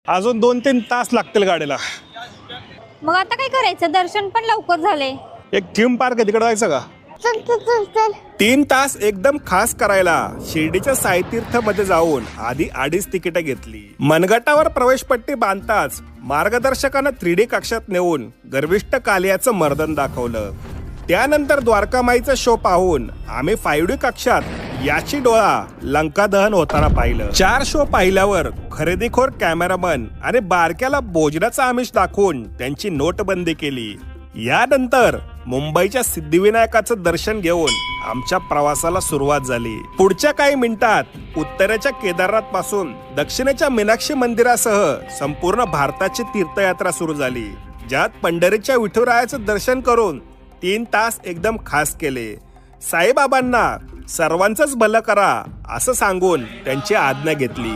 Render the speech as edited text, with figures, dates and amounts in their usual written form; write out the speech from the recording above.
अजून 2-3 तास लागतील गाडीला. मग आता काय करायचं? दर्शन पण लवकर झाले. एक थीम पार्क आहे, तिकडे जायचं का? चल चल चल चल. 3 तास एकदम खास करायला शिर्डीच्या साईतीर्थ मध्ये जाऊन आधी 2.5 तिकीट घेतली. मनगटावर प्रवेशपट्टी बांधताच मार्गदर्शकानं 3D कक्षात नेऊन गर्विष्ठ कालियाचं मर्दन दाखवलं. त्यानंतर द्वारकामाईचा शो पाहून आम्ही 5D कक्षात याची डोळा लंका दहन होताना पाहिलं. 4 शो पाहिल्यावर खरेदीखोर कॅमेरामन आणि बारक्याला भोजनाचा आमिष दाखवून त्यांची नोटबंदी केली. यानंतर मुंबईच्या सिद्धिविनायकाचं दर्शन घेऊन आमच्या प्रवासाला सुरुवात झाली. पुढच्या काही मिनिटात उत्तरेच्या केदारनाथ पासून दक्षिणेच्या मीनाक्षी मंदिरासह संपूर्ण भारताची तीर्थयात्रा सुरू झाली, ज्यात पंढरीच्या विठुरायाचं दर्शन करून 3 तास एकदम खास केले. साईबाबांना सर्वांचंच भलं करा असं सांगून त्यांची आज्ञा घेतली.